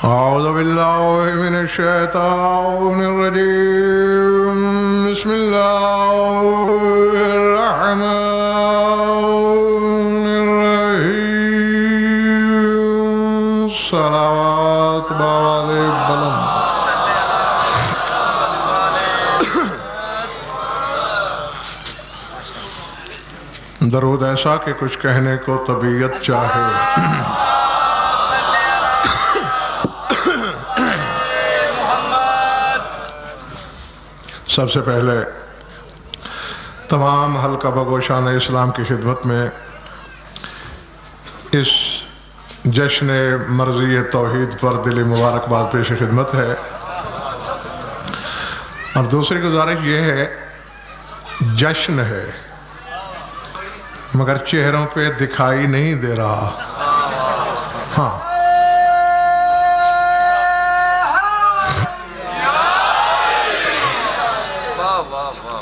أعوذ بالله من الشيطان الرجيم بسم الله الرحمن الرحيم صلوات بوالي بلند درود ایسا کہ کچھ کہنے کو طبیعت چاہے سب سے پہلے تمام حلقہ بگوشان اسلام کی خدمت میں اس جشن مرضی توحید پر دلی مبارکباد پیش خدمت ہے، اور دوسری گزارش یہ ہے جشن ہے مگر چہروں پہ دکھائی نہیں دے رہا۔ ہاں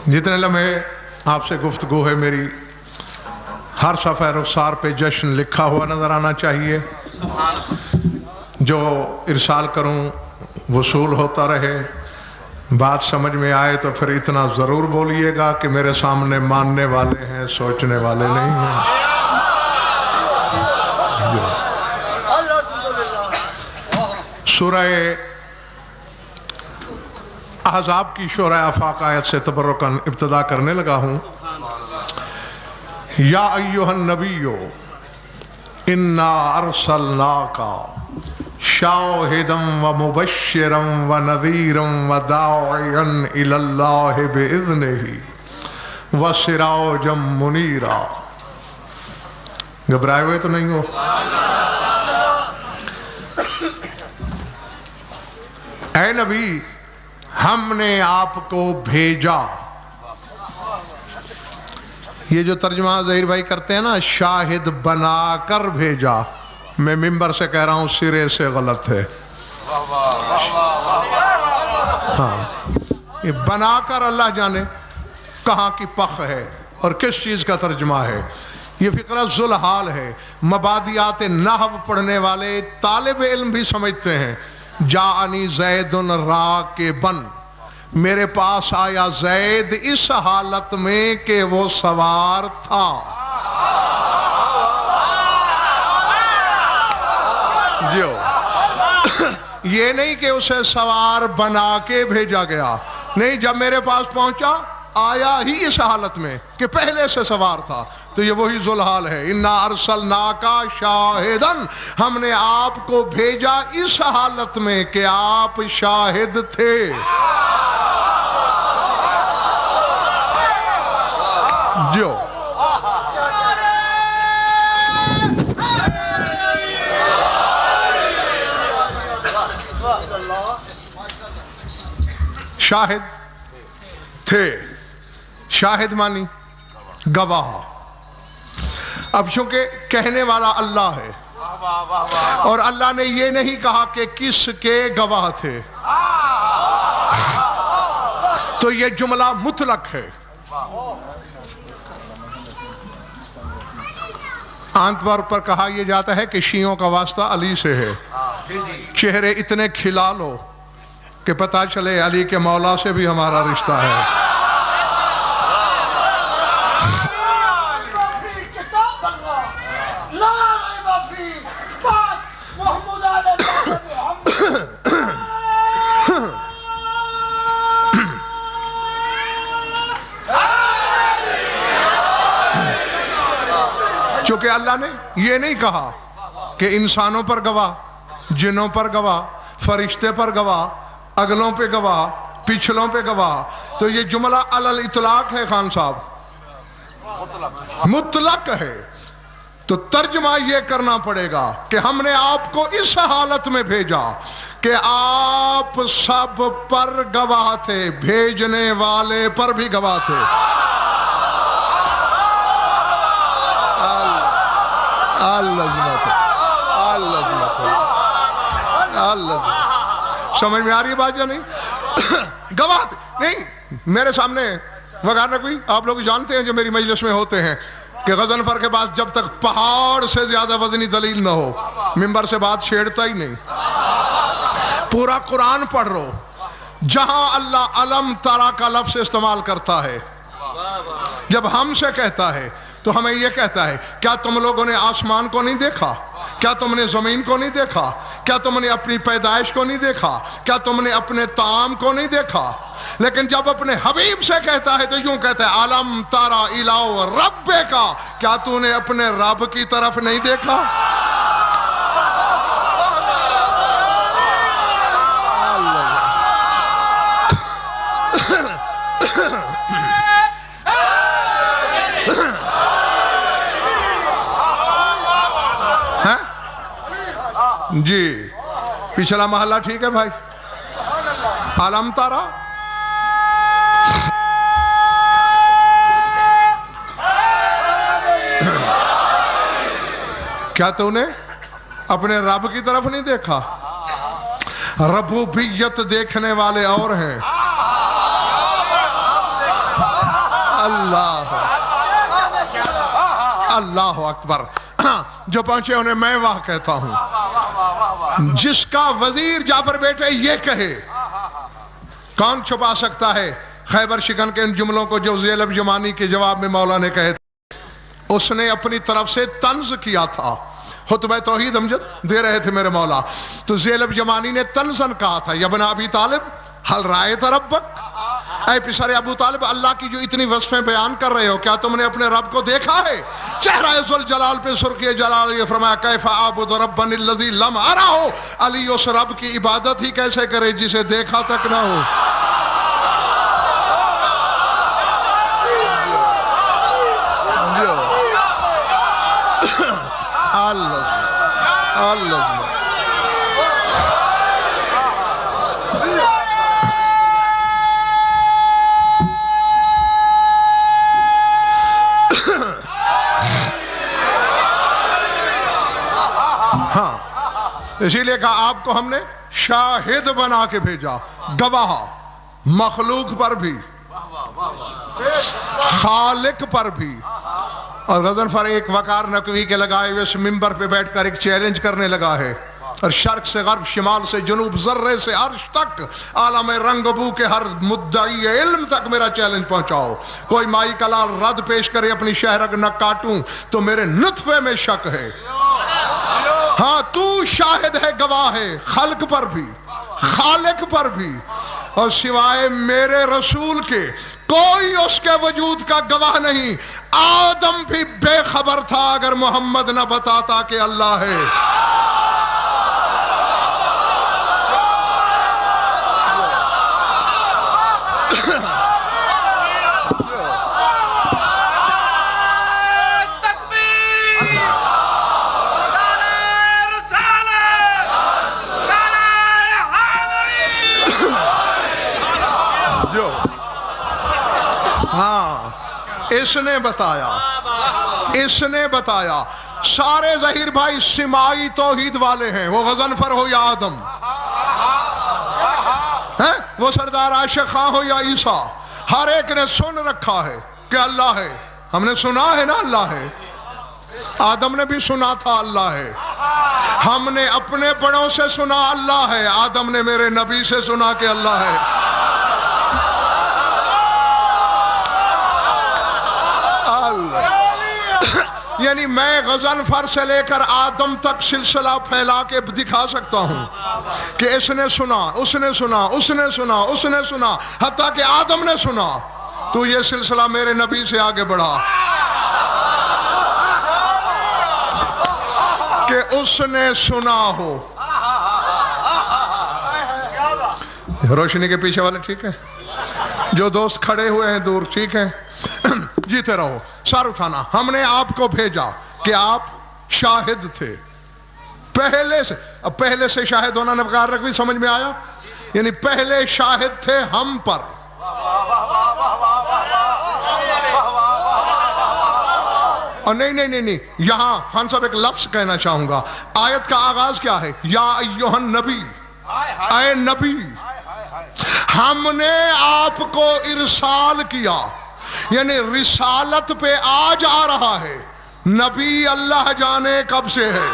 جتنے لمحے آپ سے گفتگو ہے میری، ہر صفحہ رخسار پہ جشن لکھا ہوا نظر آنا چاہیے، جو ارسال کروں وصول ہوتا رہے۔ بات سمجھ میں آئے تو پھر اتنا ضرور بولیے گا کہ میرے سامنے ماننے والے ہیں، سوچنے والے نہیں ہیں۔ سورہ احزاب کی شورہ آفاق آیت سے تبرکاً ابتدا کرنے لگا ہوں۔ یا ایھا النبی انا ارسلناک شاہدا ومبشرا ونذیرا وداعیا الی اللہ باذنہ وسراجا منیرا۔ گھبرائے ہوئے تو نہیں ہو؟ اے نبی، ہم نے آپ کو بھیجا۔ یہ جو ترجمہ ظہیر بھائی کرتے ہیں نا، شاہد بنا کر بھیجا، میں ممبر سے کہہ رہا ہوں سرے سے غلط ہے۔ ہاں یہ بنا کر اللہ جانے کہاں کی پخ ہے اور کس چیز کا ترجمہ ہے۔ یہ فقرہ ذوالحال ہے، مبادیات نحو پڑھنے والے طالب علم بھی سمجھتے ہیں۔ جاءنی زید راکبا، میرے پاس آیا زید اس حالت میں کہ وہ سوار تھا۔ جو یہ نہیں کہ اسے سوار بنا کے بھیجا گیا، نہیں، جب میرے پاس پہنچا آیا ہی اس حالت میں کہ پہلے سے سوار تھا، تو یہ وہی ذوالحال ہے۔ انا ارسلناک شاہدا، ہم نے آپ کو بھیجا اس حالت میں کہ آپ شاہد تھے۔ جو شاہد تھے، شاہد مانی گواہ۔ اب چونکہ کہنے والا اللہ ہے اور اللہ نے یہ نہیں کہا کہ کس کے گواہ تھے، تو یہ جملہ مطلق ہے۔ عام طور پر کہا یہ جاتا ہے کہ شیعوں کا واسطہ علی سے ہے، چہرے اتنے کھلا لو کہ پتہ چلے علی کے مولا سے بھی ہمارا رشتہ ہے۔ چونکہ اللہ نے یہ نہیں کہا کہ انسانوں پر گواہ، جنوں پر گواہ، فرشتے پر گواہ، اگلوں پہ گواہ، پچھلوں پہ گواہ، تو یہ جملہ علی الاطلاق ہے خان صاحب، مطلق ہے۔ تو ترجمہ یہ کرنا پڑے گا کہ ہم نے آپ کو اس حالت میں بھیجا کہ آپ سب پر گواہ تھے، بھیجنے والے پر بھی گواہ تھے۔ اللہ سمجھ میں آ رہی ہے بات یا نہیں؟ گواہ نہیں میرے سامنے وغیرہ کوئی آپ لوگ جانتے ہیں جو میری مجلس میں ہوتے ہیں کہ غضنفر کے پاس جب تک پہاڑ سے زیادہ وزنی دلیل نہ ہو ممبر سے بات چھیڑتا ہی نہیں۔ پورا قرآن پڑھ رو، جہاں اللہ علم ترا کا لفظ استعمال کرتا ہے، جب ہم سے کہتا ہے تو ہمیں یہ کہتا ہے کیا تم لوگوں نے آسمان کو نہیں دیکھا؟ کیا تم نے زمین کو نہیں دیکھا؟ کیا تم نے اپنی پیدائش کو نہیں دیکھا؟ کیا تم نے اپنے طعام کو نہیں دیکھا؟ لیکن جب اپنے حبیب سے کہتا ہے تو یوں کہتا ہے علم ترا الی ربک، کیا تو نے اپنے رب کی طرف نہیں دیکھا؟ جی پچھلا محلہ ٹھیک ہے بھائی؟ علم ترا، کیا تو نے اپنے رب کی طرف نہیں دیکھا؟ ربوبیت دیکھنے والے اور ہیں۔ اللہ اکبر۔ جو پہنچے انہیں میں واہ کہتا ہوں۔ جس کا وزیر جعفر بیٹے یہ کہے، کون چھپا سکتا ہے خیبر شکن کے ان جملوں کو جو زیلب جمانی کے جواب میں مولا نے کہے؟ اس نے اپنی طرف سے طنز کیا تھا، خطبہ توحید امجد دے رہے تھے میرے مولا، تو زیلب جمانی نے طنزن کہا تھا یا ابن ابی طالب حل رائت ربک، اے پسر ابو طالب اللہ کی جو اتنی وصفیں بیان کر رہے ہو کیا تم نے اپنے رب کو دیکھا ہے؟ چہرہ ذوالجلال پہ سرخی جلال یہ فرمایا کیف اعبد ربا الذی لم ارہ، علی اس رب کی عبادت ہی کیسے کرے جسے دیکھا تک نہ ہو۔ اللہ ہاں، اسی لئے کہا آپ کو ہم نے شاہد بنا کے بھیجا، گواہ، مخلوق پر بھی خالق پر بھی۔ اور غضنفر ایک وقار نقوی کے لگائے ہوئے اس ممبر پہ بیٹھ کر ایک چیلنج کرنے لگا ہے، اور شرق سے غرب، شمال سے جنوب، ذرے سے عرش تک، عالم رنگ بو کے ہر مدعی علم تک میرا چیلنج پہنچاؤ۔ کوئی مائی کلال رد پیش کرے اپنی شہرگ نہ کاٹوں تو میرے نطفے میں شک ہے۔ ہاں تو شاہد ہے، گواہ ہے، خلق پر بھی خالق پر بھی، اور سوائے میرے رسول کے کوئی اس کے وجود کا گواہ نہیں۔ آدم بھی بے خبر تھا اگر محمد نہ بتاتا کہ اللہ ہے۔ ہاں اس نے بتایا سارے ظہیر بھائی سمائی توحید والے ہیں، وہ غضنفر ہو یا آدم، وہ سردار عاشق خان ہو یا عیسیٰ، ہر ایک نے سن رکھا ہے کہ اللہ ہے۔ ہم نے سنا ہے نا اللہ ہے، آدم نے بھی سنا تھا اللہ ہے، ہم نے اپنے بڑوں سے سنا اللہ ہے، آدم نے میرے نبی سے سنا کہ اللہ ہے۔ یعنی میں غضنفر سے لے کر آدم تک سلسلہ پھیلا کے دکھا سکتا ہوں کہ اس نے سنا، اس نے سنا، اس نے سنا، اس نے سنا، حتیٰ کہ آدم نے سنا، تو یہ سلسلہ میرے نبی سے آگے بڑھا کہ اس نے سنا ہو۔ روشنی کے پیچھے والے ٹھیک ہے؟ جو دوست کھڑے ہوئے ہیں دور ٹھیک ہے؟ جیتے رہو، سار اٹھانا۔ ہم نے آپ کو بھیجا کہ آپ شاہد تھے پہلے سے۔ اب پہلے سے شاہد ہونا نفقار رکھ بھی سمجھ میں آیا؟ یعنی پہلے شاہد تھے ہم پر۔ اور نہیں یہاں خان صاحب ایک لفظ کہنا چاہوں گا۔ آیت کا آغاز کیا ہے؟ یا ایوہ النبی، اے نبی، ہم نے آپ کو ارسال کیا، یعنی رسالت پہ آج آ رہا ہے۔ نبی اللہ جانے کب سے ہے۔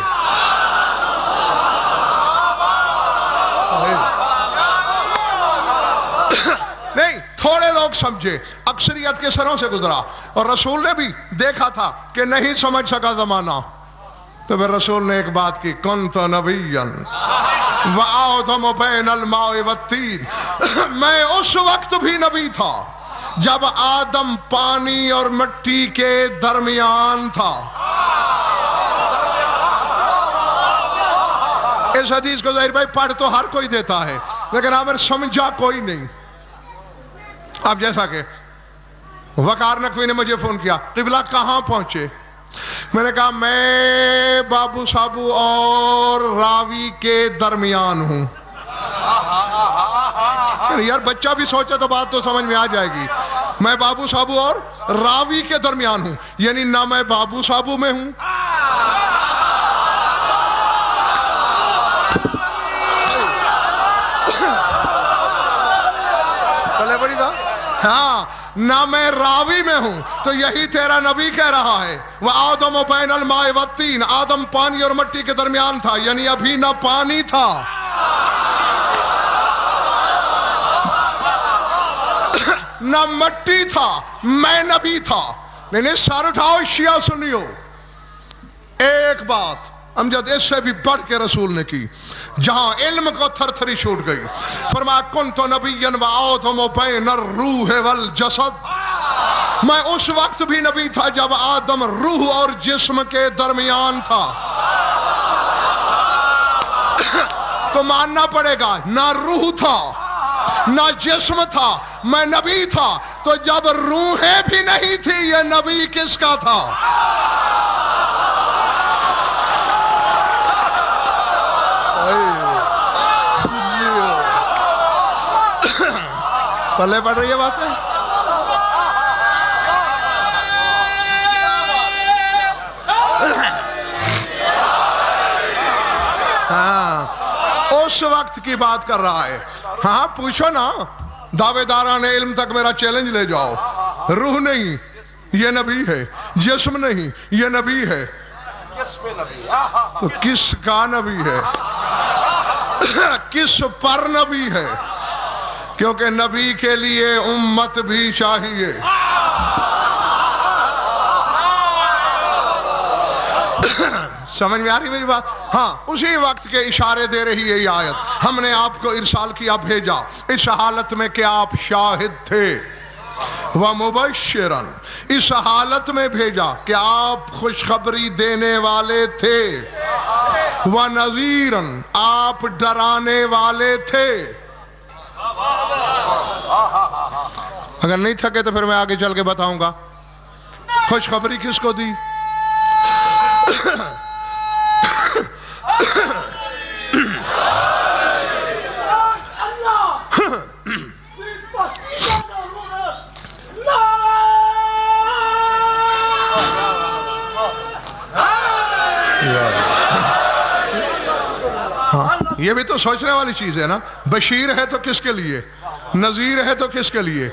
تھوڑے لوگ سمجھے، اکثریت کے سروں سے گزرا، اور رسول نے بھی دیکھا تھا کہ نہیں سمجھ سکا زمانہ، تو پھر رسول نے ایک بات کی، کنت نبیا وآدم بین الماء والطین، میں اس وقت بھی نبی تھا جب آدم پانی اور مٹی کے درمیان تھا۔ اس حدیث کو ظاہر بھائی پڑھ تو ہر کوئی دیتا ہے، لیکن عامر سمجھا کوئی نہیں۔ اب جیسا کہ وقار نقوی نے مجھے فون کیا، قبلہ کہاں پہنچے؟ میں نے کہا میں بابو صابو اور راوی کے درمیان ہوں۔ یار بچہ بھی سوچے تو بات تو سمجھ میں آ جائے گی۔ میں بابو صابو اور راوی کے درمیان ہوں، یعنی نہ میں بابو صابو میں ہوں بڑی بات، ہاں نہ میں راوی میں ہوں۔ تو یہی تیرا نبی کہہ رہا ہے، وَآدَمُ بَيْنَ الْمَاءِ وَالطِّينِ، آدم پانی اور مٹی کے درمیان تھا، یعنی ابھی نہ پانی تھا نہ مٹی تھا، میں نبی تھا۔ نہیں سر اٹھاؤ شیعہ سنیو، ایک بات امجد اس سے بھی بڑھ کے رسول نے کی، جہاں علم کو تھر تھری چھوٹ گئی، فرمایا کنت نبیا وآدم بین الروح والجسد، میں اس وقت بھی نبی تھا جب آدم روح اور جسم کے درمیان تھا۔ تو ماننا پڑے گا نہ روح تھا نہ جسم تھا، میں نبی تھا۔ تو جب روحیں بھی نہیں تھی، یہ نبی کس کا تھا؟ پلے پڑ رہی ہے بات ہے؟ ہاں اس وقت کی بات کر رہا ہے۔ ہاں پوچھو نا، دعوے داران علم تک میرا چیلنج لے جاؤ، روح نہیں یہ نبی ہے، جسم نہیں یہ نبی ہے، تو کس کا نبی ہے؟ کس پر نبی ہے؟ کیونکہ نبی کے لیے امت بھی چاہیے۔ سمجھ میں آ رہی میری بات؟ ہاں اسی وقت کے اشارے دے رہی ہے یہ آیت، ہم نے آپ کو ارسال کیا، بھیجا اس حالت میں کہ آپ شاہد تھے، وَمُبَشِّرًا، اس حالت میں بھیجا کہ آپ خوشخبری دینے والے تھے، وَنَذِيرًا، آپ ڈرانے والے تھے۔ اگر نہیں تھکے تو پھر میں آگے چل کے بتاؤں گا خوشخبری کس کو دی۔ یہ بھی تو سوچنے والی چیز ہے نا، بشیر ہے تو کس کے لیے، نذیر ہے تو کس کے لیے،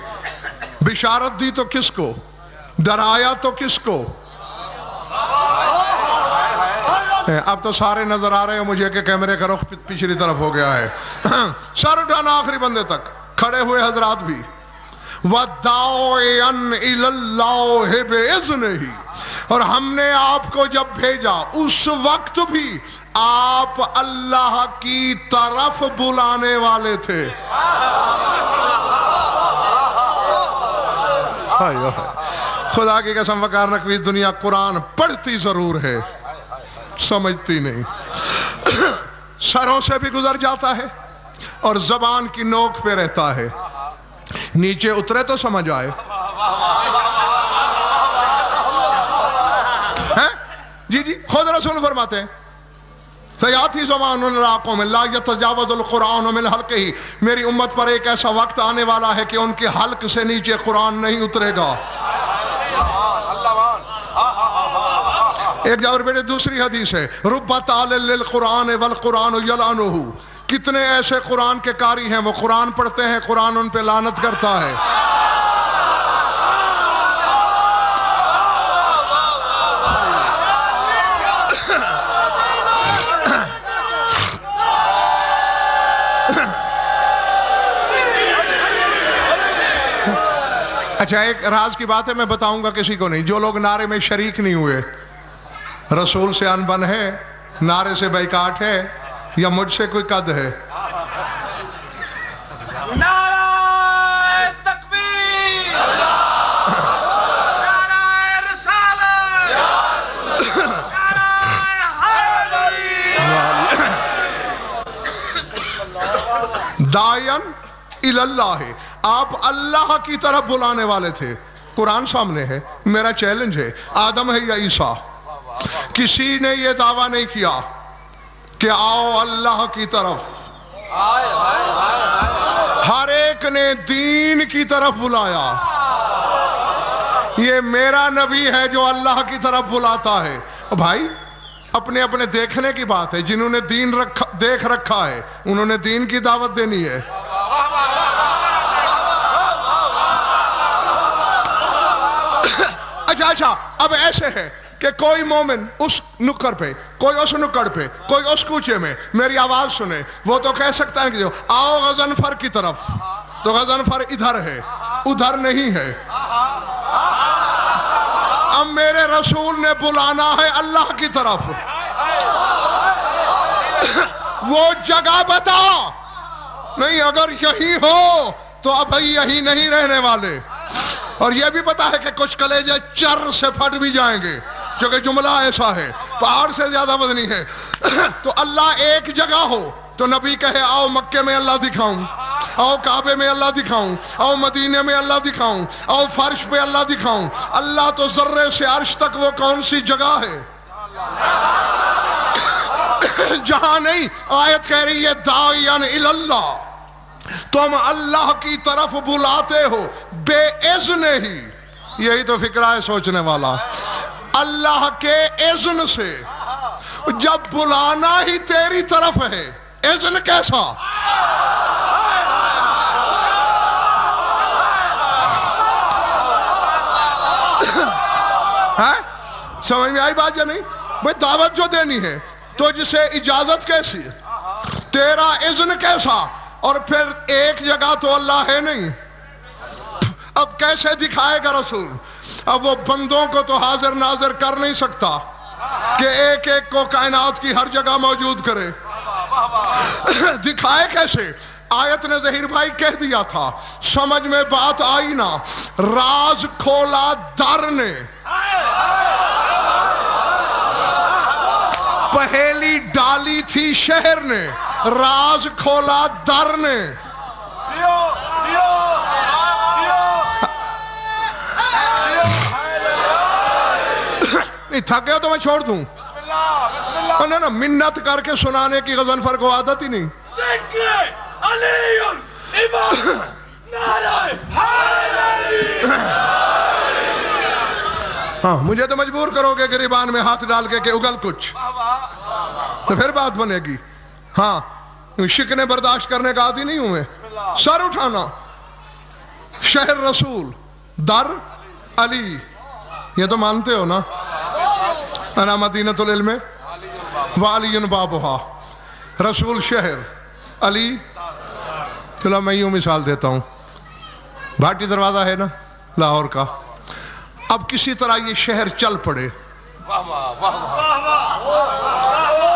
بشارت دی تو کس کو، ڈرایا تو کس کو۔ اب تو سارے نظر آ رہے ہیں مجھے کہ کیمرے کا رخ پچھلی طرف ہو گیا ہے۔ سر اٹھانا آخری بندے تک، کھڑے ہوئے حضرات بھی، وَدَّاعِيًا إِلَى اللَّهِ بِإِذْنِهِ، اور ہم نے آپ کو جب بھیجا اس وقت بھی آپ اللہ کی طرف بلانے والے تھے۔ خدا کی قسم وقار نقوی، دنیا قرآن پڑھتی ضرور ہے سمجھتی نہیں، سروں سے بھی گزر جاتا ہے اور زبان کی نوک پہ رہتا ہے، نیچے اترے تو سمجھ آئے۔ جی جی خود رسول فرماتے ہیں سیاتی زمان علاقوں میں لا یتجاوز القرآن من حلقہ، میری امت پر ایک ایسا وقت آنے والا ہے کہ ان کے حلق سے نیچے قرآن نہیں اترے گا۔ ایک جاور بیٹے دوسری حدیث ہے، رب تعال للقرآن والقرآن یلعنہ، کتنے ایسے قرآن کے قاری ہیں وہ قرآن پڑھتے ہیں، قرآن ان پہ لعنت کرتا ہے۔ اچھا ایک راز کی بات ہے، میں بتاؤں گا کسی کو نہیں، جو لوگ نعرے میں شریک نہیں ہوئے، رسول سے انبن ہے، نعرے سے بیکاٹ ہے، یا مجھ سے کوئی قد ہے؟ نعرہ تکبیر، نعرہ رسالت، نعرہ حیدری۔ داعین الاللہ، آپ اللہ کی طرف بلانے والے تھے۔ قرآن سامنے ہے، میرا چیلنج ہے، آدم ہے یا عیسیٰ، کسی نے یہ دعویٰ نہیں کیا کہ آؤ اللہ کی طرف، ہر ایک نے دین کی طرف بلایا۔ یہ میرا نبی ہے جو اللہ کی طرف بلاتا ہے۔ بھائی اپنے اپنے دیکھنے کی بات ہے، جنہوں نے دین دیکھ رکھا ہے انہوں نے دین کی دعوت دینی ہے۔ اچھا اب ایسے ہے کہ کوئی مومن اس نکڑ پہ، کوئی اس نکڑ پہ، کوئی اس کوچے میں میری آواز سنے، وہ تو کہہ سکتا ہے کہ آؤ غضنفر کی طرف، تو غضنفر ادھر ہے، ادھر نہیں ہے۔ اب میرے رسول نے بلانا ہے اللہ کی طرف، وہ جگہ بتا نہیں، اگر یہی ہو تو اب یہی نہیں رہنے والے۔ اور یہ بھی پتا ہے کہ کچھ کلیجے چر سے پھٹ بھی جائیں گے، کیونکہ جملہ ایسا ہے، پہاڑ سے زیادہ وزنی ہے۔ تو اللہ ایک جگہ ہو تو نبی کہے آؤ مکے میں اللہ دکھاؤں، آؤ کعبے میں اللہ دکھاؤں، آؤ مدینے میں اللہ دکھاؤں، آؤ فرش پہ اللہ دکھاؤں۔ اللہ تو ذرے سے عرش تک وہ کون سی جگہ ہے جہاں نہیں؟ آیت کہہ رہی ہے داعین الاللہ، تم اللہ کی طرف بلاتے ہو بے اذن ہی۔ یہی تو فکرہ ہے سوچنے والا، اللہ کے اذن سے۔ جب بلانا ہی تیری طرف ہے، اذن کیسا؟ سمجھ میں آئی بات یا نہیں؟ بھئی دعوت جو دینی ہے تو جسے اجازت کیسی، تیرا اذن کیسا؟ اور پھر ایک جگہ تو اللہ ہے نہیں، اب کیسے دکھائے گا رسول؟ اب وہ بندوں کو تو حاضر ناظر کر نہیں سکتا کہ ایک ایک کو کائنات کی ہر جگہ موجود کرے، دکھائے کیسے؟ آیت نے ظہیر بھائی کہہ دیا تھا، سمجھ میں بات آئی نا، راز کھولا در نے، پہیلی ڈالی تھی شہر نے، راز کھولا در نے۔ نہیں تھک گیا تو میں چھوڑ دوں؟ نا منت کر کے سنانے کی غضنفر کو عادت ہی نہیں۔ ہاں مجھے تو مجبور کرو گے گریبان میں ہاتھ ڈال کے کہ اگل کچھ، تو پھر بات بنے گی۔ ہاں شکنے برداشت کرنے کا عادی نہیں ہوں میں۔ سر اٹھانا، شہر رسول، در علی، یہ تو مانتے ہو نا، انا مدینۃ العلم وعلی بابھا، رسول شہر، علی۔ چلو میں یوں مثال دیتا ہوں، بھاٹی دروازہ ہے نا لاہور کا، اب کسی طرح یہ شہر چل پڑے،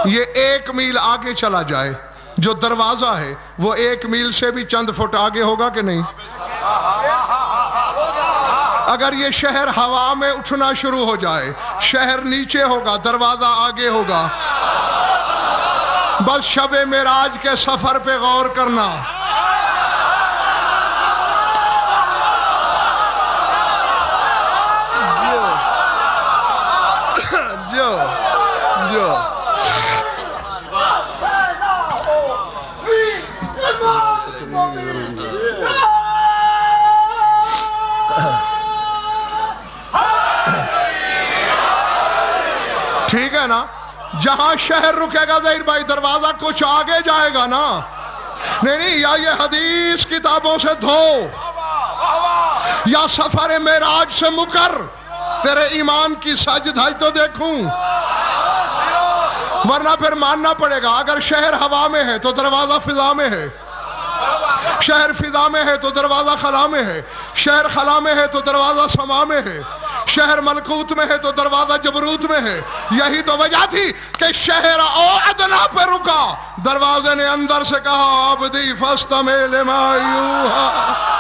یہ 1 میل آگے چلا جائے، جو دروازہ ہے وہ 1 میل سے بھی چند فٹ آگے ہوگا کہ نہیں؟ اگر یہ شہر ہوا میں اٹھنا شروع ہو جائے، شہر نیچے ہوگا، دروازہ آگے ہوگا۔ بس شب معراج کے سفر پہ غور کرنا، جو ٹھیک ہے نا، جہاں شہر رکے گا ظہیر بھائی دروازہ کچھ آگے جائے گا نا۔ نہیں یا یہ حدیث کتابوں سے دھو، یا سفر معراج سے مکر، تیرے ایمان کی سجدھائی تو دیکھوں، ورنہ پھر ماننا پڑے گا۔ اگر شہر ہوا میں ہے تو دروازہ فضا میں ہے۔ شہر فضا میں ہے تو دروازہ خلا میں ہے، شہر خلا میں ہے تو دروازہ سما میں ہے، شہر ملکوت میں ہے تو دروازہ جبروت میں ہے۔ یہی تو وجہ تھی کہ شہر او ادنا پہ رکا، دروازے نے اندر سے کہا عبدی فاستمع لما یوحی۔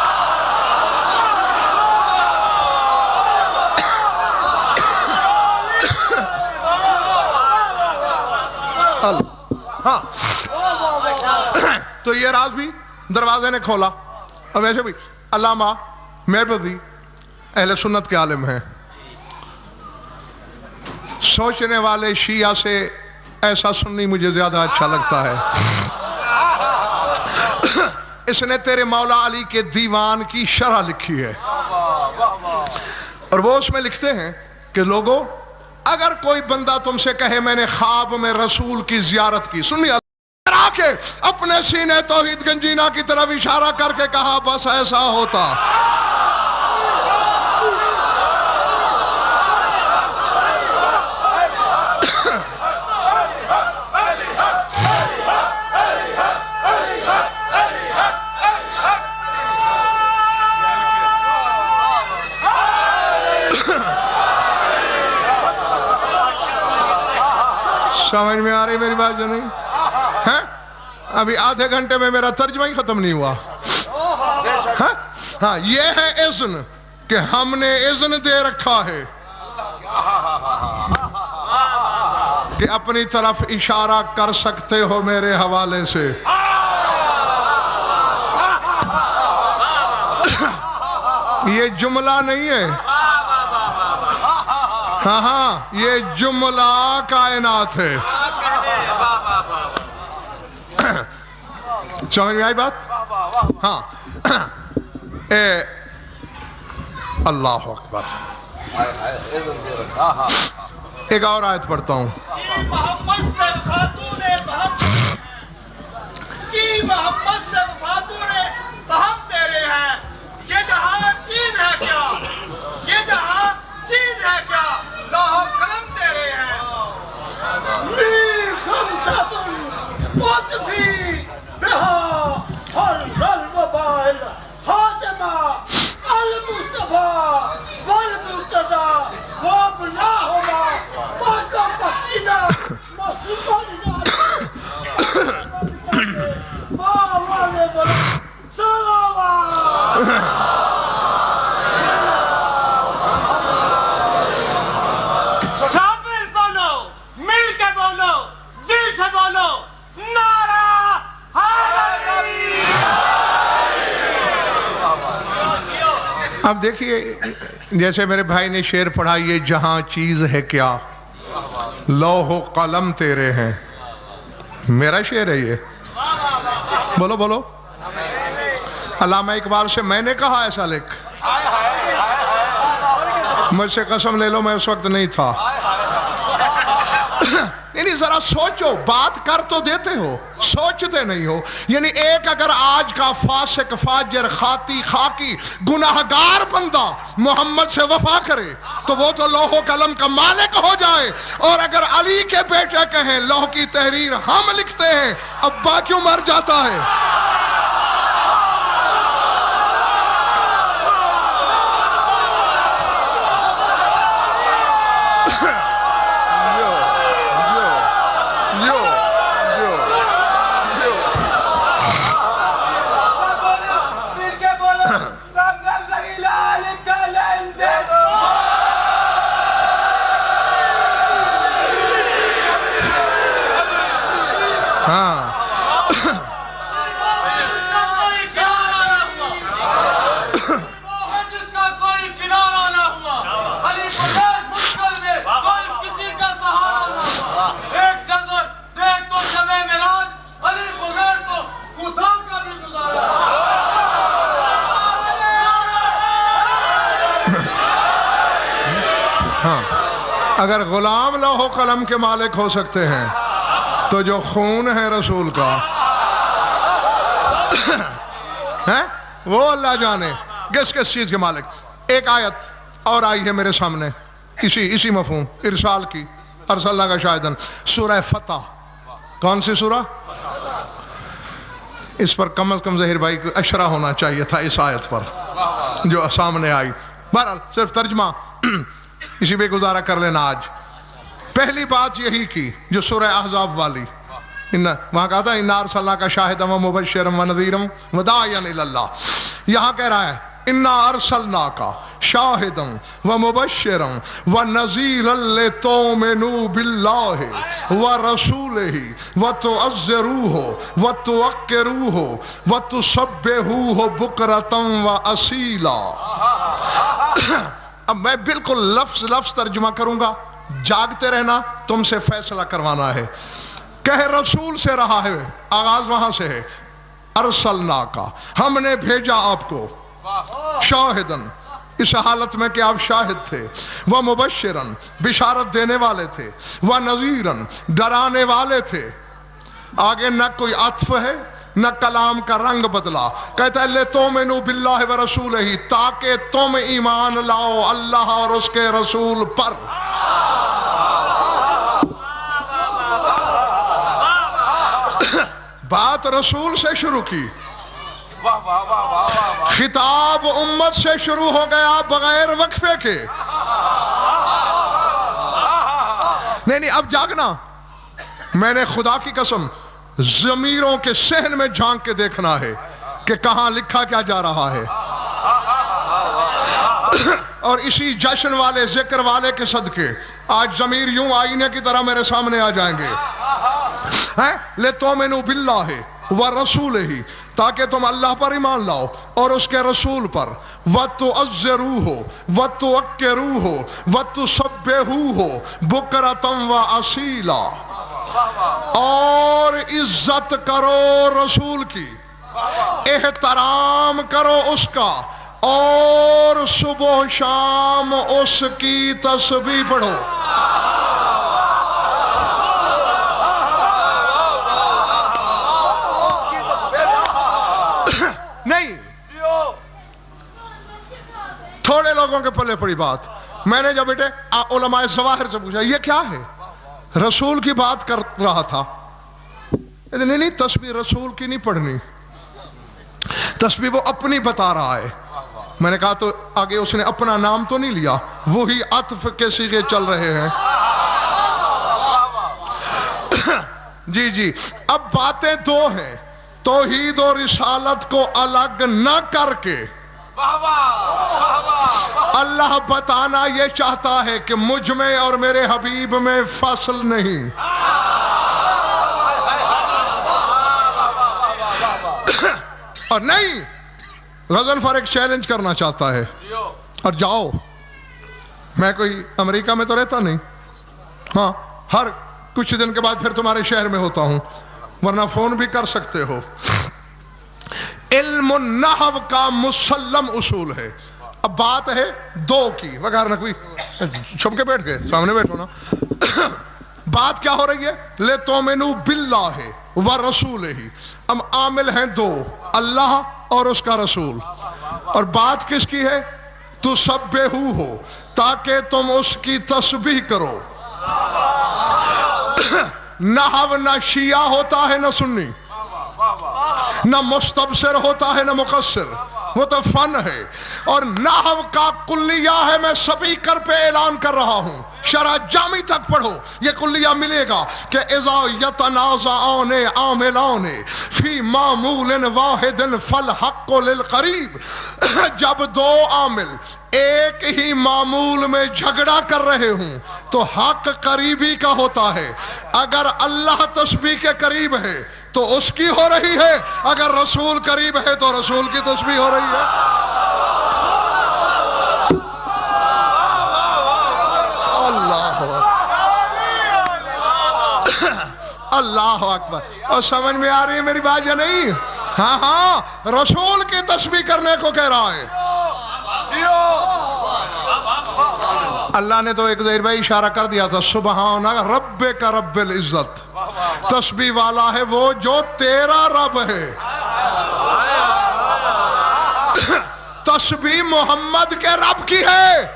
ہاں تو یہ راز بھی دروازے نے کھولا۔ اور ویسے بھی علامہ میبدی اہل سنت کے عالم ہیں، سوچنے والے شیعہ سے ایسا سنی مجھے زیادہ اچھا لگتا ہے۔ اس نے تیرے مولا علی کے دیوان کی شرح لکھی ہے، اور وہ اس میں لکھتے ہیں کہ لوگوں، اگر کوئی بندہ تم سے کہے میں نے خواب میں رسول کی زیارت کی، سنیے، آ کے اپنے سینے توحید گنجینا کی طرف اشارہ کر کے کہا بس ایسا ہوتا۔ سمجھ میں آ رہی میری بات جو نہیں ہے؟ ابھی آدھے گھنٹے میں میرا ترجمہ ہی ختم نہیں ہوا۔ ہاں یہ ہے اذن کہ ہم نے اذن دے رکھا ہے کہ اپنی طرف اشارہ کر سکتے ہو میرے حوالے سے۔ یہ جملہ نہیں ہے، ہاں یہ جملہ کائنات ہے۔ سمجھ میں آئی بات؟ ہاں اللہ اکبر۔ ایک اور آیت پڑھتا ہوں۔ محمد سے خاتون محمد کی محمد سے خاتون ہم تیرے ہیں، یہ جہاں چیز ہے کیا، یہ جہاں چیز ہے کیا، لوح و قلم تیرے ہیں۔ خمسۃ مطفی بہا حر الموبائل حاتمہ المصطفیٰ والمرتضیٰ وابناہما مقفینا مصطفیٰ شامل بولو، مل کے بولو، دل سے بولو، نعرہ حیدری۔ اب دیکھیے، جیسے میرے بھائی نے شعر پڑھا، یہ جہاں چیز ہے کیا، لوح و قلم تیرے ہیں۔ میرا شعر ہے یہ، بولو بولو۔ علامہ اقبال سے میں نے کہا ایسا لکھ، مجھ سے قسم لے لو میں اس وقت نہیں تھا۔ یعنی ذرا سوچو، بات کر تو دیتے ہو، سوچتے نہیں ہو۔ یعنی ایک اگر آج کا فاسق فاجر خاطی خاکی گناہگار بندہ محمد سے وفا کرے تو وہ تو لوح و قلم کا مالک ہو جائے، اور اگر علی کے بیٹے کہیں لوح کی تحریر ہم لکھتے ہیں، ابا کیوں مر جاتا ہے؟ اگر غلام لوح و قلم کے مالک ہو سکتے ہیں تو جو خون ہے رسول کا ہے وہ اللہ جانے کس کس چیز کے مالک۔ ایک آیت اور آئی ہے میرے سامنے اسی مفہوم ارسال کی، ارسلنا کا شاہدن، سورہ فتح۔ کون سی سورہ؟ اس پر کم از کم ظہیر بھائی کو اشرا ہونا چاہیے تھا اس آیت پر جو سامنے آئی. بہرحال صرف ترجمہ اسی پہ گزارا کر لینا. آج پہلی بات یہی کی جو سورہ احزاب والی, وہاں کہا تھا اِنَّا أَرْسَلْنَاكَ شَاهِدًا وَمُبَشِّرًا وَنَذِيرًا وَدَاعِيًا إِلَى اللَّهِ. یہاں کہہ رہا ہے اِنَّا أَرْسَلْنَاكَ شَاهِدًا وَمُبَشِّرًا وَنَذِيرًا لِتُؤْمِنُوا بِاللَّهِ وَرَسُولِهِ وَتُعَزِّرُوهُ وَتُوَقِّرُوهُ وَتُسَبِّحُوهُ بُكْرَةً وَأَصِيلًا. اب میں بالکل لفظ لفظ ترجمہ کروں گا, جاگتے رہنا, تم سے فیصلہ کروانا ہے. کہ رسول سے رہا ہے, آغاز وہاں سے ہے. ارسلنا کا, ہم نے بھیجا آپ کو. شاہدن, اس حالت میں کہ آپ شاہد تھے. وہ مبشرن, بشارت دینے والے تھے. وہ نذیرن, ڈرانے والے تھے. آگے نہ کوئی عطف ہے نہ کلام کا رنگ بدلا. کہتا ہے لِتُؤْمِنُوا بِاللَّهِ وَرَسُولِهِ, تاکہ تم ایمان لاؤ اللہ اور اس کے رسول پر. بات رسول سے شروع کی, خطاب امت سے شروع ہو گیا بغیر وقفے کے. نہیں اب جاگنا. میں نے خدا کی قسم ضمیروں کے صحن میں جھانک کے دیکھنا ہے کہ کہاں لکھا کیا جا رہا ہے. اور اسی جشن والے ذکر والے کے صدقے آج ضمیر یوں آئینے کی طرح میرے سامنے آ جائیں گے. لِتُؤْمِنُوا بِاللَّهِ وَرَسُولِهِ, تاکہ تم اللہ پر ایمان لاؤ اور اس کے رسول پر. وَتُعَزِّرُوهُ وَتُوَقِّرُوهُ وَتُسَبِّحُوهُ بُكْرَةً وَأَصِيلًا, اور عزت کرو رسول کی, احترام کرو اس کا, اور صبح و شام اس کی تسبیح پڑھو. نہیں, تھوڑے لوگوں کے پلے پڑی بات. میں نے جب بیٹے علماء ظواہر سے پوچھا یہ کیا ہے, رسول کی بات کر رہا تھا. نہیں تسبیح رسول کی نہیں پڑھنی, تسبیح وہ اپنی بتا رہا ہے. میں نے کہا تو آگے اس نے اپنا نام تو نہیں لیا, وہی عطف کے صیغے چل رہے ہیں. جی جی, اب باتیں دو ہیں. توحید و رسالت کو الگ نہ کر کے اللہ بتانا یہ چاہتا ہے کہ مجھ میں اور میرے حبیب میں فصل نہیں. اور نہیں, غضنفر ایک چیلنج کرنا چاہتا ہے. اور جاؤ, میں کوئی امریکہ میں تو رہتا نہیں, ہاں ہر کچھ دن کے بعد پھر تمہارے شہر میں ہوتا ہوں, ورنہ فون بھی کر سکتے ہو. علم النحو کا مسلم اصول ہے. اب بات ہے دو کی, وغیرہ نہ کوئی چھپ کے بیٹھ گئے, سامنے بیٹھو نا. بات کیا ہو رہی ہے؟ لِتُؤْمِنُوا بِاللَّهِ وَرَسُولِهِ. اب عامل ہیں دو, اللہ اور اس کا رسول. اور بات کس کی ہے؟ تُسَبِّحُوهُ, تاکہ تم اس کی تسبیح کرو. نحو نہ شیعہ ہوتا ہے نہ سنی, نہ مستبصر ہوتا ہے نہ مقصر, وہ تو فن ہے. اور نحو کا کلیہ ہے, میں سپیکر پہ اعلان کر رہا ہوں, شرح جامی تک پڑھو, یہ کلیہ ملے گا کہ اذا یتنازعان عاملان فی معمول واحد فالحق للقریب. جب دو عامل ایک ہی معمول میں جھگڑا کر رہے ہوں تو حق قریبی کا ہوتا ہے. اگر اللہ تسبیح کے قریب ہے تو اس کی ہو رہی ہے, اگر رسول قریب ہے تو رسول کی تسبیح ہو رہی ہے. اللہ اللہ اکبر. اور سمجھ میں آ رہی ہے میری بات یا نہیں؟ ہاں ہاں, رسول کی تسبیح کرنے کو کہہ رہا ہے. اللہ نے تو ایک ظہیر بھائی اشارہ کر دیا تھا, سبحان ربک رب العزت. تسبیح والا ہے وہ جو تیرا رب ہے. تسبیح محمد کے رب کی ہے,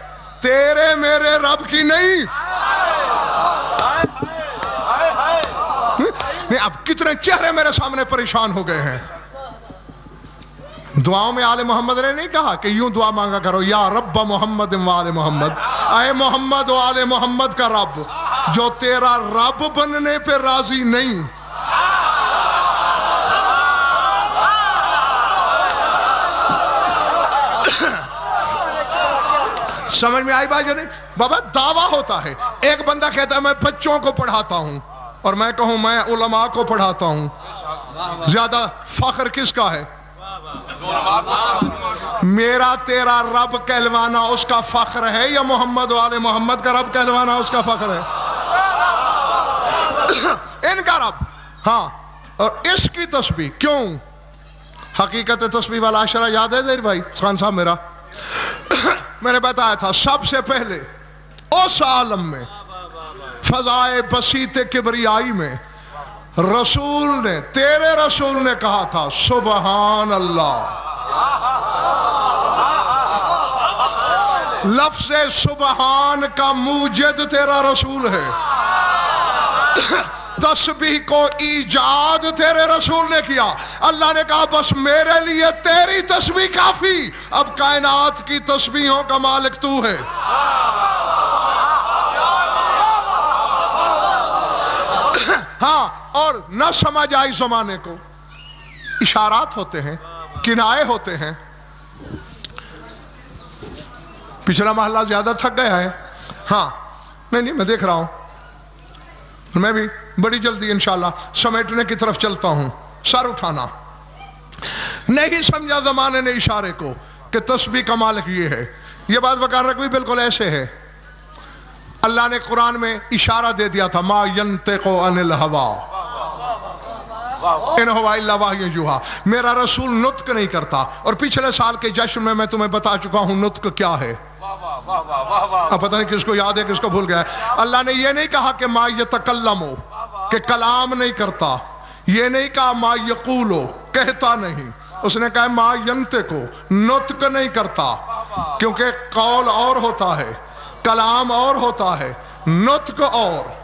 تیرے میرے رب کی نہیں. اب کتنے چہرے میرے سامنے پریشان ہو گئے ہیں. دعاؤں میں آل محمد نے نہیں کہا کہ یوں دعا مانگا کرو یا رب محمد و آل محمد، اے محمد و آل محمد کا رب جو تیرا رب بننے پہ راضی نہیں۔ سمجھ میں آئی بات جو نہیں؟ بابا دعویٰ ہوتا ہے، ایک بندہ کہتا ہے میں بچوں کو پڑھاتا ہوں، اور میں کہوں میں علماء کو پڑھاتا ہوں، زیادہ فخر کس کا ہے؟ میرا تیرا رب کہلوانا اس کا فخر ہے یا محمد و آل محمد کا رب کہلوانا اس کا فخر ہے؟ ان کا رب، ہاں۔ اور اس کی تسبیح کیوں؟ حقیقت تسبیح والا عشرہ یاد ہے زہیر بھائی خان صاحب میرا؟ میں نے بتایا تھا سب سے پہلے اس عالم میں فضائے بسیط کبریائی میں رسول نے، تیرے رسول نے کہا تھا سبحان اللہ۔ لفظ سبحان کا موجد تیرا رسول ہے، تسبیح کو ایجاد تیرے رسول نے کیا۔ اللہ نے کہا بس میرے لیے تیری تسبیح کافی، اب کائنات کی تسبیحوں کا مالک تو ہے۔ ہاں، اور نہ سمجھ آئی زمانے کو، اشارات ہوتے ہیں، کنائے ہوتے ہیں۔ پچھلا محلہ زیادہ تھک گیا ہے، ہاں نہیں میں دیکھ رہا ہوں، میں بھی بڑی جلدی انشاءاللہ سمیٹنے کی طرف چلتا ہوں۔ سر اٹھانا، نہیں سمجھا زمانے نے اشارے کو کہ تسبیح کا مالک یہ ہے۔ یہ بات بکار رکھوی بالکل ایسے ہے، اللہ نے قرآن میں اشارہ دے دیا تھا ما ینطق عن الہوا ان ہوا الا وحی یوحی، میرا رسول نطق نہیں کرتا۔ اور پچھلے سال کے جشن میں تمہیں بتا چکا ہوں نطق کیا ہے، اب پتہ نہیں کس کو یاد ہے کس کو بھول گیا ہے۔ اللہ نے یہ نہیں کہا کہ ما یتکلمو، کہ کلام نہیں کرتا، یہ نہیں کہا ما یقولو، کہتا نہیں، اس نے کہا ما ینطقو، نطق نہیں کرتا، کیونکہ قول اور ہوتا ہے، کلام اور ہوتا ہے، نطق اور۔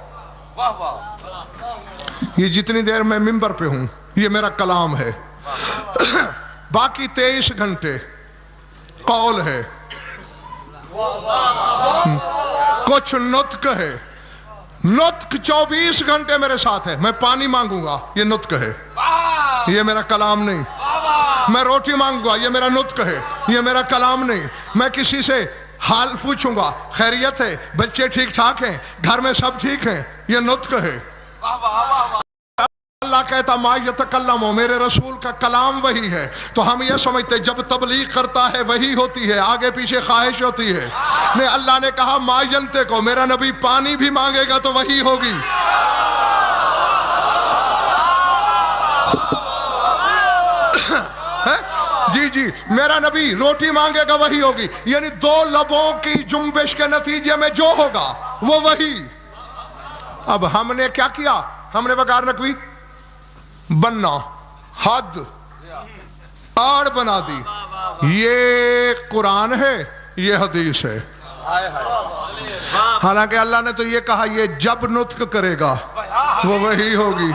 یہ جتنی دیر میں ممبر پہ ہوں یہ میرا کلام ہے، باقی 23 گھنٹے قول ہے، کچھ نطق ہے۔ نطق 24 گھنٹے میرے ساتھ ہے، میں پانی مانگوں گا یہ نطق ہے، یہ میرا کلام نہیں۔ میں روٹی مانگوں گا یہ میرا نطق ہے، یہ میرا کلام نہیں۔ میں کسی سے حال پوچھوں گا خیریت ہے، بچے ٹھیک ٹھاک ہیں، گھر میں سب ٹھیک ہیں، یہ نطق ہے۔ اللہ کہتا ما یتکلمو، میرے رسول کا کلام وہی ہے۔ تو ہم یہ سمجھتے جب تبلیغ کرتا ہے وہی ہوتی ہے، آگے پیچھے خواہش ہوتی ہے۔ نہیں، اللہ نے کہا ما ینطقو، میرا نبی پانی بھی مانگے گا تو وہی ہوگی۔ جی میرا نبی روٹی مانگے گا وہی ہوگی، یعنی دو لبوں کی جنبش کے نتیجے میں جو ہوگا وہ وہی۔ اب ہم نے کیا کیا؟ ہم نے بکار رکھوی بننا، حد آڑ بنا دی، یہ قرآن ہے یہ حدیث ہے۔ حالانکہ اللہ نے تو یہ کہا یہ جب نطق کرے گا وہ وہی ہوگی۔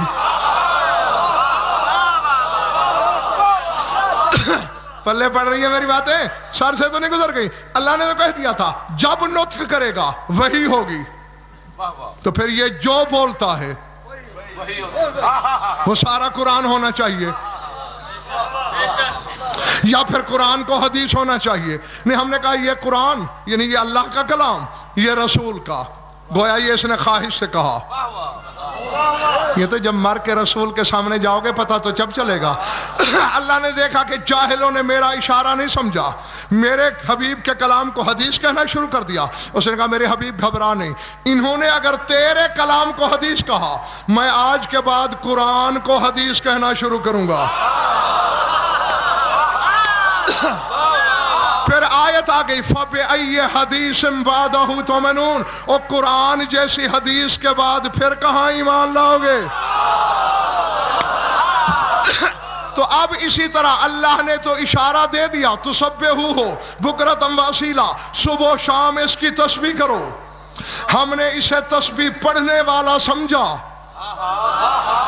پلے پڑ رہی ہے میری باتیں؟ سر سے تو نہیں گزر گئی؟ اللہ نے تو کہہ دیا تھا جب نطق کرے گا وہی ہوگی، تو پھر یہ جو بولتا ہے وہ سارا قرآن ہونا چاہیے یا پھر قرآن کو حدیث ہونا چاہیے؟ نہیں، ہم نے کہا یہ قرآن یعنی یہ اللہ کا کلام، یہ رسول کا، گویا یہ اس نے خواہش سے کہا۔ یہ تو جب مر کے رسول کے سامنے جاؤ گے پتہ تو جب چلے گا۔ اللہ نے دیکھا کہ جاہلوں نے میرا اشارہ نہیں سمجھا، میرے حبیب کے کلام کو حدیث کہنا شروع کر دیا۔ اس نے کہا میرے حبیب گھبرا نہیں، انہوں نے اگر تیرے کلام کو حدیث کہا، میں آج کے بعد قرآن کو حدیث کہنا شروع کروں گا۔ پھر آیت آ گئی فَبِأَيِّ حَدِيثٍ بَعْدَهُ تُؤْمِنُونَ، اور قرآن جیسی حدیث کے بعد پھر کہاں ایمان لاؤ گے؟ تو اب اسی طرح اللہ نے تو اشارہ دے دیا تسبحوہ بکرۃ وَاصیلا، صبح و شام اس کی تسبیح کرو۔ ہم نے اسے تسبیح پڑھنے والا سمجھا،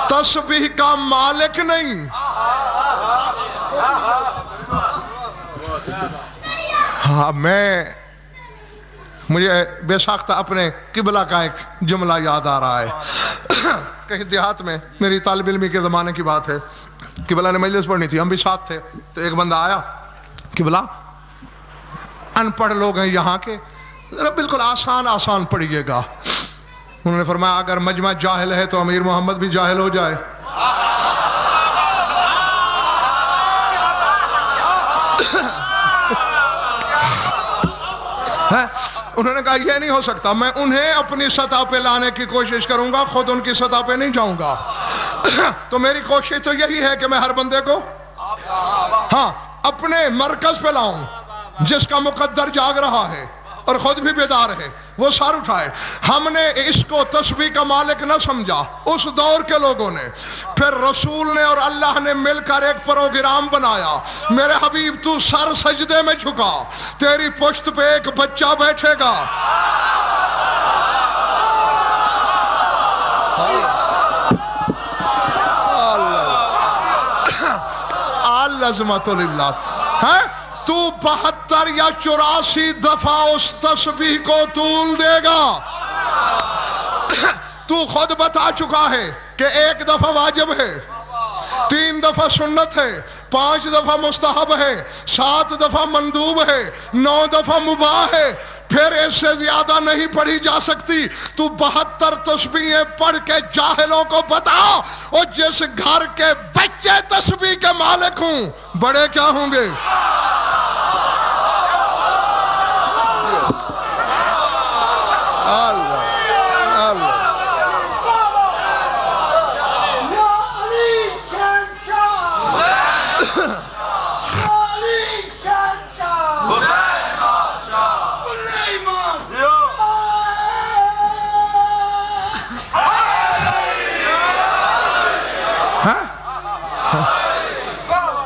تسبیح کا مالک نہیں۔ ہاں مجھے بے ساختہ اپنے قبلہ کا ایک جملہ یاد آ رہا ہے. کہیں دیہات میں میری طالب علمی کے زمانے کی بات ہے, قبلہ نے مجلس پڑھنی تھی, ہم بھی ساتھ تھے. تو ایک بندہ آیا, قبلہ ان پڑھ لوگ ہیں یہاں کے, ذرا بالکل آسان پڑھیے گا. انہوں نے فرمایا اگر مجمع جاہل ہے تو امیر محمد بھی جاہل ہو جائے. انہوں نے کہا یہ نہیں ہو سکتا, میں انہیں اپنی سطح پہ لانے کی کوشش کروں گا, خود ان کی سطح پہ نہیں جاؤں گا. تو میری کوشش تو یہی ہے کہ میں ہر بندے کو اپنے مرکز پہ لاؤں, جس کا مقدر جاگ رہا ہے اور خود بھی بیدار ہے, وہ سر اٹھائے. ہم نے اس کو تسبیح کا مالک نہ سمجھا اس دور کے لوگوں نے. پھر رسول نے اور اللہ نے مل کر ایک پروگرام بنایا. میرے حبیب تو سر سجدے میں جھکا, تیری پشت پہ ایک بچہ بیٹھے گا. العظمت للہ. تو 72 یا 84 دفعہ اس تسبیح کو طول دے گا. تو خود بتا چکا ہے کہ 1 دفعہ واجب ہے, 3 دفعہ سنت ہے, 5 دفعہ مستحب ہے, 7 دفعہ مندوب ہے, 9 دفعہ مباح ہے. پھر اس سے زیادہ نہیں پڑھی جا سکتی. تو 72 تسبیحیں پڑھ کے جاہلوں کو بتا, اور جس گھر کے بچے تسبیح کے مالک ہوں بڑے کیا ہوں گے.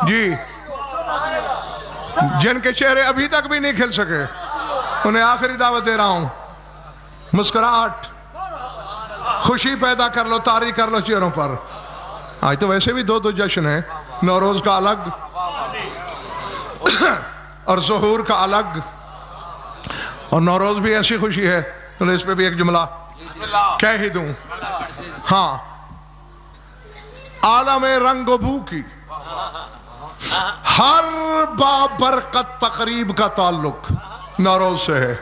جی, جن کے چہرے ابھی تک بھی نہیں کھل سکے انہیں آخری دعوت دے رہا ہوں. مسکراہٹ, خوشی پیدا کر لو, طاری کر لو چہروں پر. آج تو ویسے بھی 2 جشن ہیں, نوروز کا الگ اور ظہور کا الگ. اور نوروز بھی ایسی خوشی ہے, تو اس پہ بھی ایک جملہ کہہ ہی دوں. ہاں, عالم رنگ و بو کی ہر بابرکت تقریب کا تعلق نوروز سے ہے.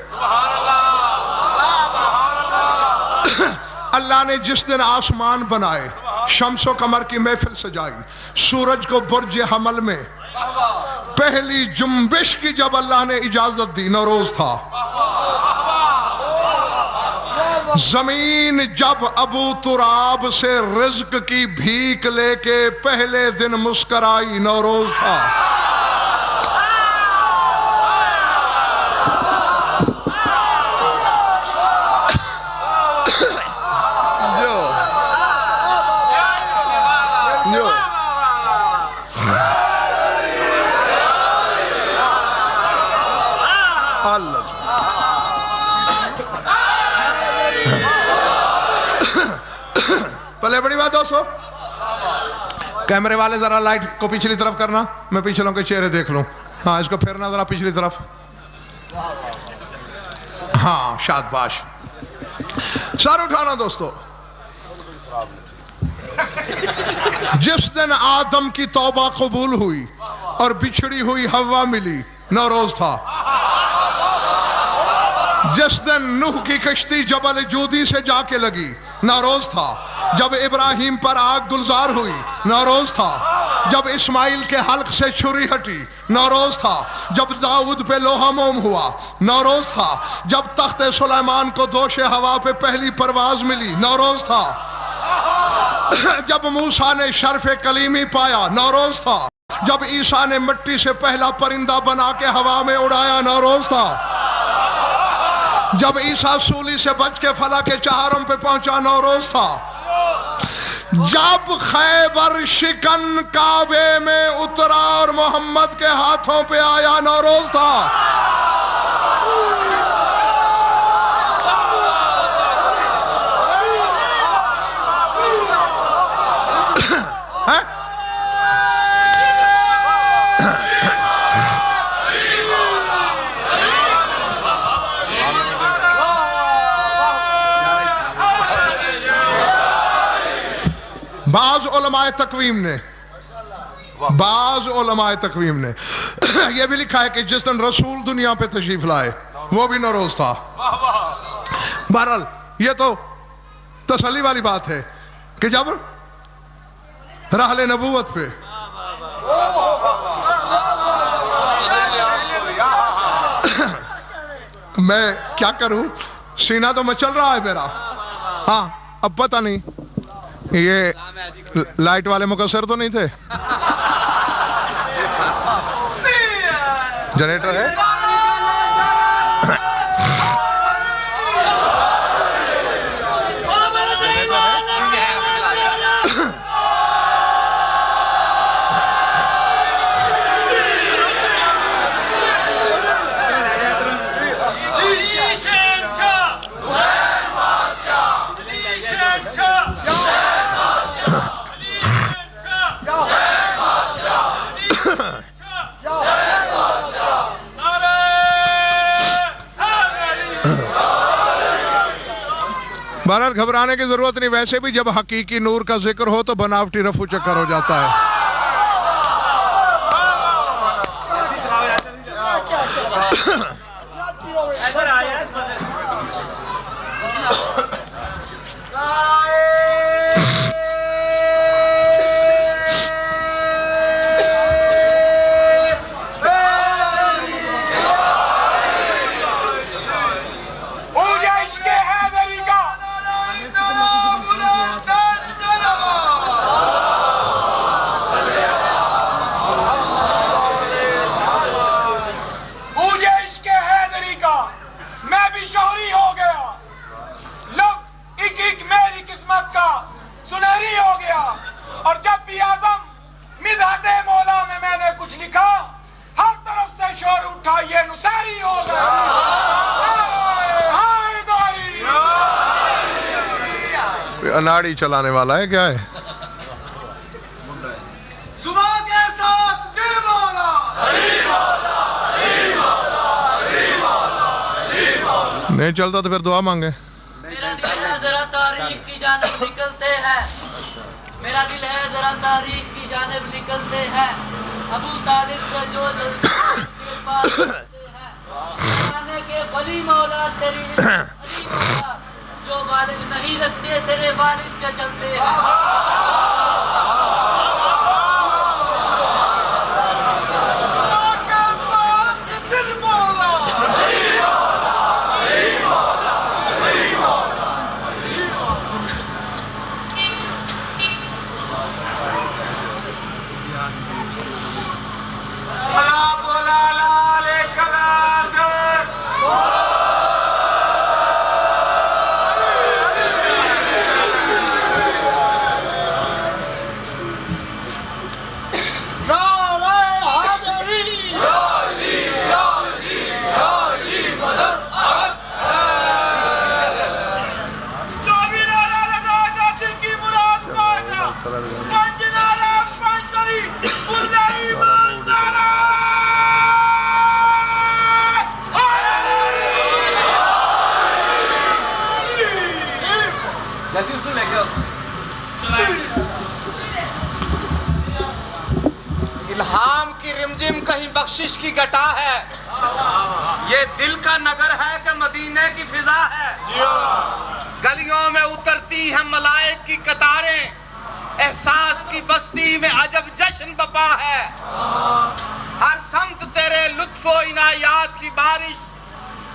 اللہ نے جس دن آسمان بنائے, شمس و قمر کی محفل سجائی, سورج کو برج حمل میں پہلی جنبش کی جب اللہ نے اجازت دی, نوروز تھا. زمین جب ابو تراب سے رزق کی بھیک لے کے پہلے دن مسکرائی, نوروز تھا. پہلے بڑی بات دوستو, کیمرے والے ذرا لائٹ کو پچھلی طرف کرنا, میں پچھلوں کے چہرے دیکھ لوں. ہاں, اس کو پھرنا ذرا پچھلی طرف. ہاں, شادباش. سر اٹھانا دوستو. جس دن آدم کی توبہ قبول ہوئی اور بچھڑی ہوئی حوا ملی, نوروز تھا. جس دن نوح کی کشتی جبل جودی سے جا کے لگی, نوروز تھا. جب ابراہیم پر آگ گلزار ہوئی, نوروز تھا. جب اسماعیل کے حلق سے چھری ہٹی, نوروز تھا. جب داؤد پہ لوہا موم ہوا, نوروز تھا. جب تخت سلیمان کو دوش ہوا پہ پہلی پرواز ملی, نوروز تھا. جب موسیٰ نے شرف کلیمی پایا, نوروز تھا. جب عیسیٰ نے مٹی سے پہلا پرندہ بنا کے ہوا میں اڑایا, نوروز تھا. جب عیسیٰ سولی سے بچ کے فلا کے چہارم پہ پہنچا, نوروز تھا. جب خیبر شکن کعبے میں اترا اور محمد کے ہاتھوں پہ آیا, نوروز تھا. بعض علماء تقویم نے یہ بھی لکھا ہے کہ جس دن رسول دنیا پہ تشریف لائے وہ بھی نوروز تھا. بہرحال یہ تو تسلی والی بات ہے کہ جب رحل نبوت پہ میں کیا کروں, سینہ تو مچل رہا ہے میرا. ہاں اب پتہ نہیں یہ لائٹ والے مقصر تو نہیں تھے, جنریٹر ہے. بہرحال گھبرانے کی ضرورت نہیں, ویسے بھی جب حقیقی نور کا ذکر ہو تو بناوٹی رفع چکر ہو جاتا ہے. اناڑی چلانے والا ہے کیا ہے؟ صبح کے ساتھ دل مولا نہیں چلتا تو پھر دعا مانگے. میرا دل ہے ذرا تاریخ کی جانب نکلتے ہیں, میرا دل ہے ذرا تاریخ کی جانب نکلتے ہیں. ابو طالب کا جو جلدی کے پاس چلتے ہیں, زمانے کے ولی مولا تیری علی مولا جو والد نہیں رکھتے تیرے والد کے چلتے ہیں. الہام کی رمجم کہیں بخشش کی گٹا ہے, یہ دل کا نگر ہے کہ مدینے کی فضا ہے. گلیوں میں اترتی ہیں ملائک کی قطاریں, احساس کی بستی میں عجب جشن بپا ہے. ہر سمت تیرے لطف و عنایات کی بارش,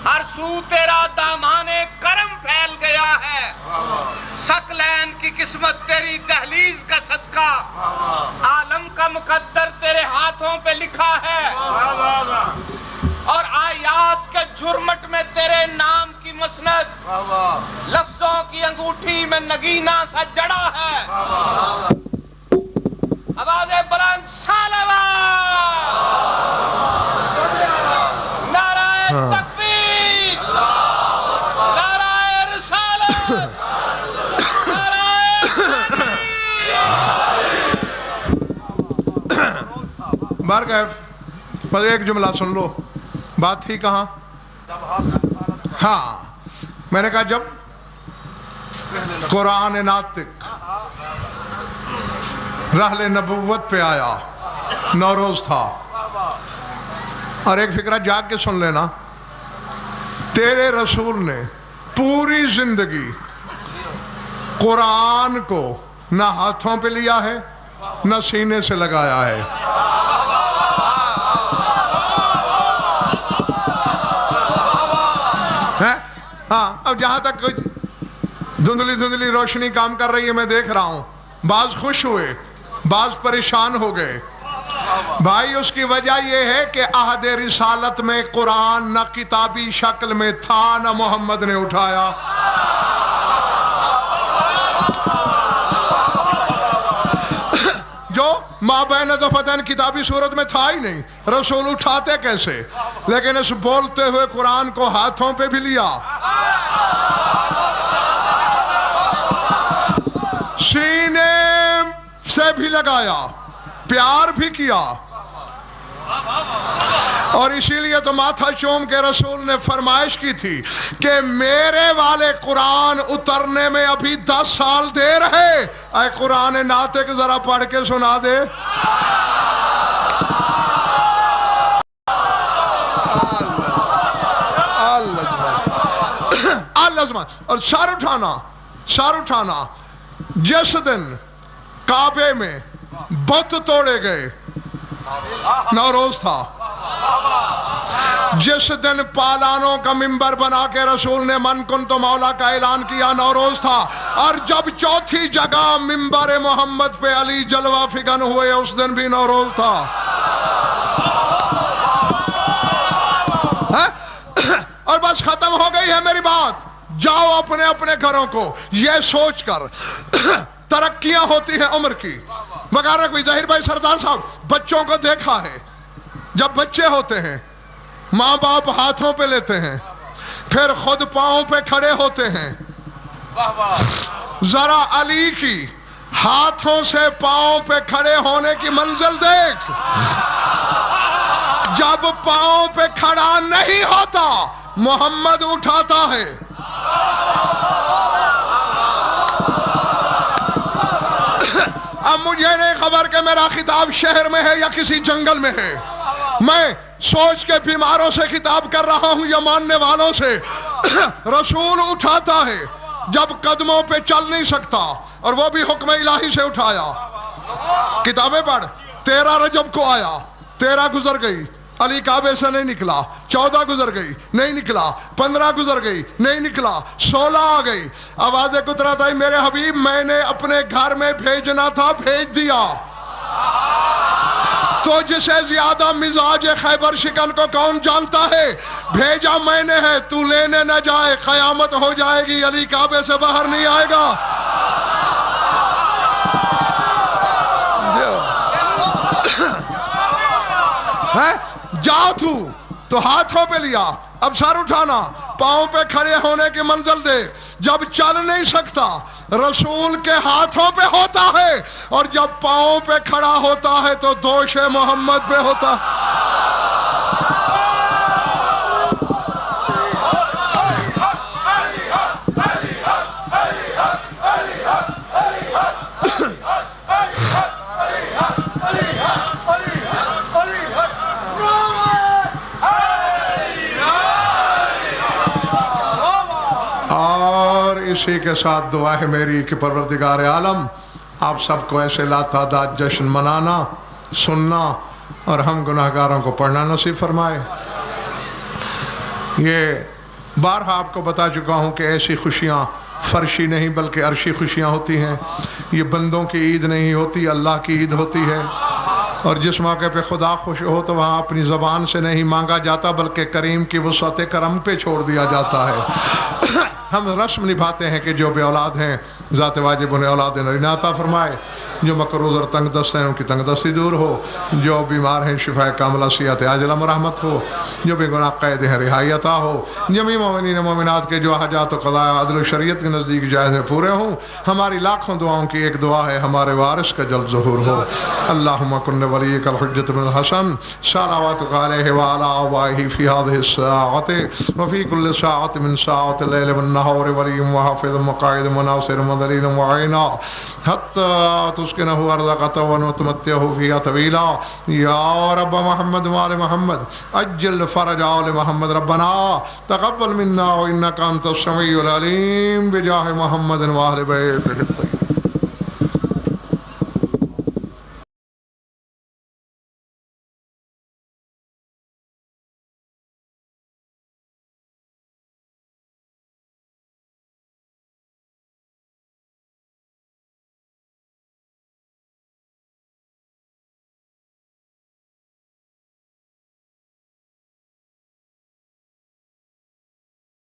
ہر سو تیرا دامان کرم پھیل گیا ہے. ثقلین کی قسمت تیری دہلیز کا صدقہ, عالم کا مقدر تیرے ہاتھوں پہ لکھا ہے. اور آیات کے جھرمٹ میں تیرے نام کی مسند, لفظوں کی انگوٹھی میں نگینہ سا جڑا ہے. آواز بلند صلوات, نعرہ تکبیر, نعرہ رسالت, بارگیف بس ایک جملہ سن لو, بات تھی کہاں؟ ہاں میں نے کہا جب قرآن ناطق رحل نبوت پہ آیا، نوروز تھا. اور ایک فکرہ جاگ کے سن لینا، تیرے رسول نے پوری زندگی قرآن کو نہ ہاتھوں پہ لیا ہے نہ سینے سے لگایا ہے. ہاں، اب جہاں تک کوئی دھندلی روشنی کام کر رہی ہے میں دیکھ رہا ہوں، بعض خوش ہوئے، بعض پریشان ہو گئے. بھائی اس کی وجہ یہ ہے کہ عہد رسالت میں قرآن نہ کتابی شکل میں تھا نہ محمد نے اٹھایا. جو مابین دفتین کتابی صورت میں تھا ہی نہیں، رسول اٹھاتے کیسے؟ لیکن اس بولتے ہوئے قرآن کو ہاتھوں پہ بھی لیا، سینے سے بھی لگایا، پیار بھی کیا. اور اسی لیے تو ماتھا چوم کے رسول نے فرمائش کی تھی کہ میرے والے قرآن اترنے میں ابھی 10 سال دیر ہے. اے قرآن ناطق ذرا پڑھ کے سنا دے. اور سر اٹھانا جس دن کعبے میں بت توڑے گئے نوروز تھا. جس دن پالانوں کا منبر بنا کے رسول نے من کن تو مولا کا اعلان کیا نوروز تھا. اور جب چوتھی جگہ منبر محمد پہ علی جلوہ فگن ہوئے اس دن بھی نوروز تھا. اور بس ختم ہو گئی ہے میری بات. جاؤ اپنے اپنے گھروں کو یہ سوچ کر ترقیاں ہوتی ہیں عمر کی وغیرہ. کوئی ظاہر بھائی سردار صاحب بچوں کو دیکھا ہے، جب بچے ہوتے ہیں ماں باپ ہاتھوں پہ لیتے ہیں، پھر خود پاؤں پہ کھڑے ہوتے ہیں. ذرا علی کی ہاتھوں سے پاؤں پہ کھڑے ہونے کی منزل دیکھ. جب پاؤں پہ کھڑا نہیں ہوتا محمد اٹھاتا ہے. اب مجھے نہیں خبر کہ میرا خطاب شہر میں ہے یا کسی جنگل میں ہے. میں سوچ کے بیماروں سے خطاب کر رہا ہوں یا ماننے والوں سے. رسول اٹھاتا ہے جب قدموں پہ چل نہیں سکتا، اور وہ بھی حکم الہی سے اٹھایا. کتابیں پڑھ، 13 رجب کو آیا، 13 گزر گئی، علی کعبے سے نہیں نکلا. 14 گزر گئی، نہیں نکلا. 15 گزر گئی، نہیں نکلا. 16 آ گئی، آواز قدرت آئی، میرے حبیب میں نے اپنے گھر میں بھیجنا تھا، بھیج دیا. تو جسے زیادہ مزاج خیبر شکن کو کون جانتا ہے؟ بھیجا میں نے ہے، تو لینے نہ جائے، قیامت ہو جائے گی، علی کعبے سے باہر نہیں آئے گا. جا تو ہاتھوں پہ لیا. اب سر اٹھانا، پاؤں پہ کھڑے ہونے کی منزل دے. جب چل نہیں سکتا رسول کے ہاتھوں پہ ہوتا ہے، اور جب پاؤں پہ کھڑا ہوتا ہے تو دوش محمد پہ ہوتا. اسی کے ساتھ دعا ہے میری کہ پروردگار عالم آپ سب کو ایسے لا تعداد جشن منانا، سننا اور ہم گناہگاروں کو پڑھنا نصیب فرمائے. یہ بارہا آپ کو بتا چکا ہوں کہ ایسی خوشیاں فرشی نہیں بلکہ عرشی خوشیاں ہوتی ہیں. یہ بندوں کی عید نہیں ہوتی، اللہ کی عید ہوتی ہے. اور جس موقع پہ خدا خوش ہو تو وہاں اپنی زبان سے نہیں مانگا جاتا بلکہ کریم کی وسعت کرم پہ چھوڑ دیا جاتا ہے. ہم رسم نبھاتے ہیں کہ جو بے اولاد ہیں ذات واجب انہیں اولاد نرینہ عطا فرمائے. جو مقروض اور تنگ دست ہیں ان کی تنگ دستی دور ہو. جو بیمار ہیں شفاء کاملہ صحت عاجلہ مرحمت ہو. جو بے گناہ قید ہیں رہائی عطا ہو. جمیع مومنین مومنات کے جو حاجات و قضاء عدل و شریعت کے نزدیک جائز ہیں پورے ہوں. ہماری لاکھوں دعاؤں کی ایک دعا ہے ہمارے وارث کا جلد ظہور ہو. اللہم کن ولیک الحجۃ بن الحسن صلواتک علیہ وعلی آبائہ فی ہذہ الساعۃ وفی کل ساعۃ من ساعات اللیل والنہار النهار ولي وحافظ مقاعد مناصر مدلين وعينا حتى تسكنه أرضك طوعا وتمتعه فيها طويلا يا رب محمد وآل محمد أجل فرج آل محمد ربنا تقبل منا وإنك أنت السميع العليم بجاه محمد وآل بيته الطيبين